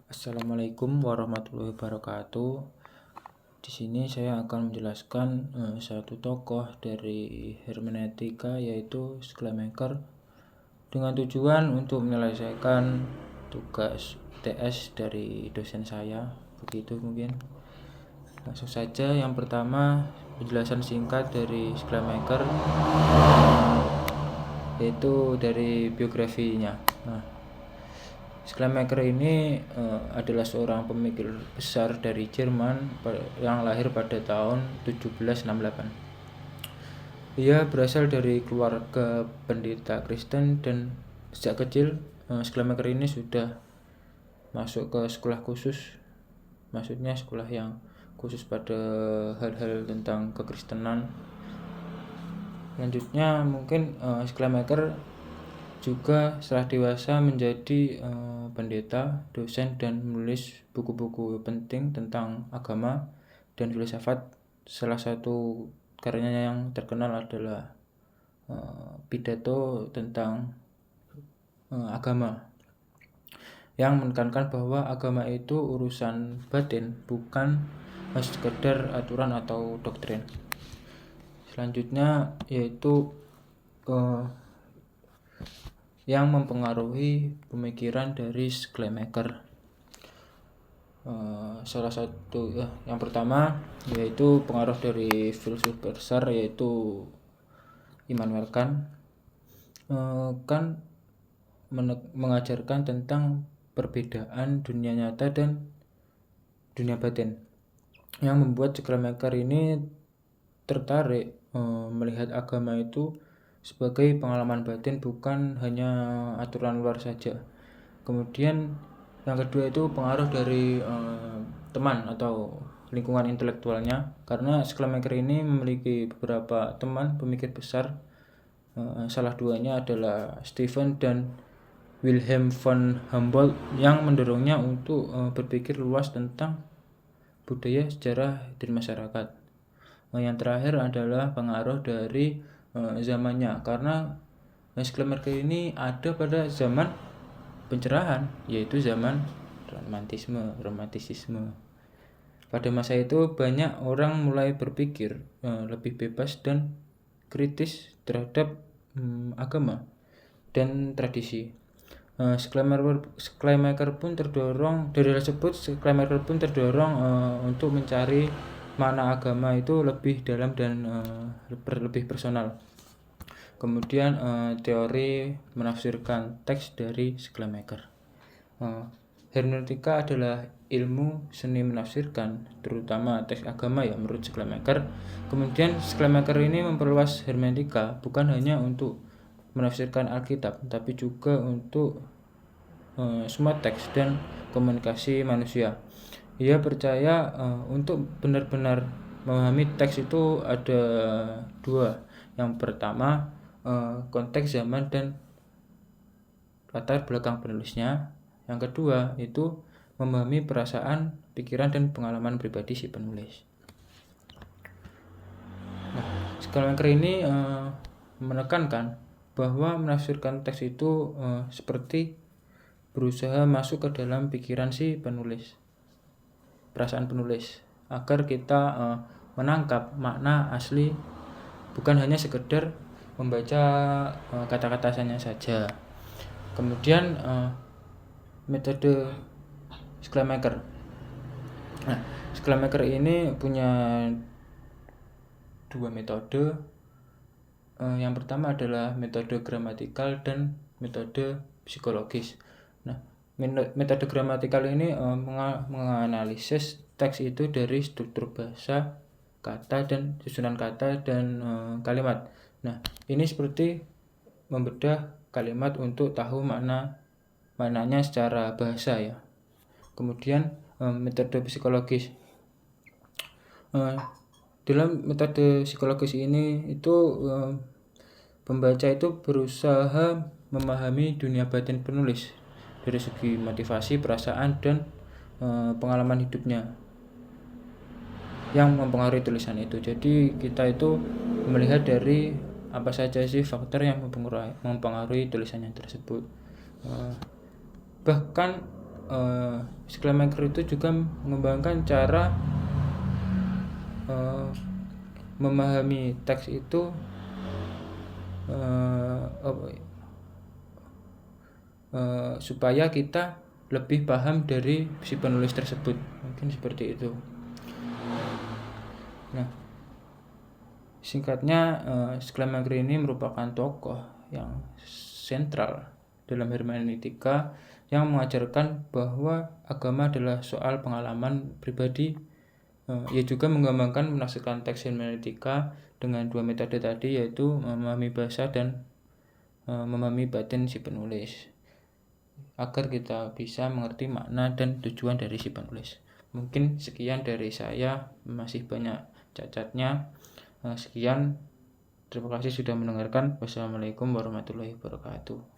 Assalamualaikum warahmatullahi wabarakatuh. Di sini saya akan menjelaskan satu tokoh dari hermeneutika yaitu Schleiermacher dengan tujuan untuk menyelesaikan tugas TS dari dosen saya. Begitu mungkin. Langsung saja, yang pertama penjelasan singkat dari Schleiermacher yaitu dari biografinya. Schleiermacher ini adalah seorang pemikir besar dari Jerman yang lahir pada tahun 1768. Ia berasal dari keluarga pendeta Kristen dan sejak kecil Schleiermacher ini sudah masuk ke sekolah khusus, maksudnya sekolah yang khusus pada hal-hal tentang kekristenan. Selanjutnya mungkin Schleiermacher juga setelah dewasa menjadi pendeta, dosen, dan menulis buku-buku penting tentang agama dan filsafat. Salah satu karyanya yang terkenal adalah pidato tentang agama, yang menekankan bahwa agama itu urusan batin, bukan sekedar aturan atau doktrin. Selanjutnya yaitu yang mempengaruhi pemikiran dari Schleiermacher. Salah satu yang pertama yaitu pengaruh dari filsuf besar yaitu Immanuel Kant. Kant mengajarkan tentang perbedaan dunia nyata dan dunia batin, yang membuat Schleiermacher ini tertarik melihat agama itu sebagai pengalaman batin, bukan hanya aturan luar saja. Kemudian yang kedua itu pengaruh dari teman atau lingkungan intelektualnya, karena Schleiermacher ini memiliki beberapa teman pemikir besar. Salah duanya adalah Stephen dan Wilhelm von Humboldt yang mendorongnya untuk berpikir luas tentang budaya, sejarah, dan masyarakat. Yang terakhir adalah pengaruh dari zamannya, karena Schleiermacher ini ada pada zaman pencerahan, yaitu zaman romantisisme. Pada masa itu banyak orang mulai berpikir lebih bebas dan kritis terhadap agama dan tradisi. Schleiermacher pun terdorong untuk mencari makna agama itu lebih dalam dan lebih personal. Kemudian teori menafsirkan teks dari Schleiermacher. Hermeneutika adalah ilmu seni menafsirkan, terutama teks agama ya menurut Schleiermacher. Kemudian Schleiermacher ini memperluas hermeneutika bukan hanya untuk menafsirkan Alkitab, tapi juga untuk semua teks dan komunikasi manusia. Ia percaya untuk benar-benar memahami teks itu ada dua. Yang pertama, konteks zaman dan latar belakang penulisnya. Yang kedua itu memahami perasaan, pikiran, dan pengalaman pribadi si penulis. Schleiermacher ini menekankan bahwa menafsirkan teks itu seperti berusaha masuk ke dalam pikiran si penulis, perasaan penulis, agar kita menangkap makna asli, bukan hanya sekedar membaca kata-katanya saja. Kemudian metode Schleiermacher. Schleiermacher ini punya dua metode. Yang pertama adalah metode gramatikal dan metode psikologis. Metode gramatikal ini menganalisis teks itu dari struktur bahasa, kata, dan susunan kata dan kalimat. Ini seperti membedah kalimat untuk tahu maknanya secara bahasa ya. Kemudian metode psikologis. Dalam metode psikologis ini itu pembaca itu berusaha memahami dunia batin penulis dari segi motivasi, perasaan, dan pengalaman hidupnya yang mempengaruhi tulisan itu. Jadi kita itu melihat dari apa saja sih faktor yang mempengaruhi tulisannya tersebut. Bahkan Schleiermacher itu juga mengembangkan cara memahami teks itu supaya kita lebih paham dari si penulis tersebut, mungkin seperti itu. Nah, singkatnya, Schleiermacher ini merupakan tokoh yang sentral dalam hermeneutika yang mengajarkan bahwa agama adalah soal pengalaman pribadi. Ia juga mengembangkan menafsirkan teks hermeneutika dengan dua metode tadi, yaitu memahami bahasa dan memahami batin si penulis, agar kita bisa mengerti makna dan tujuan dari si penulis. Mungkin sekian dari saya, masih banyak cacatnya. Sekian, terima kasih sudah mendengarkan. Wassalamualaikum warahmatullahi wabarakatuh.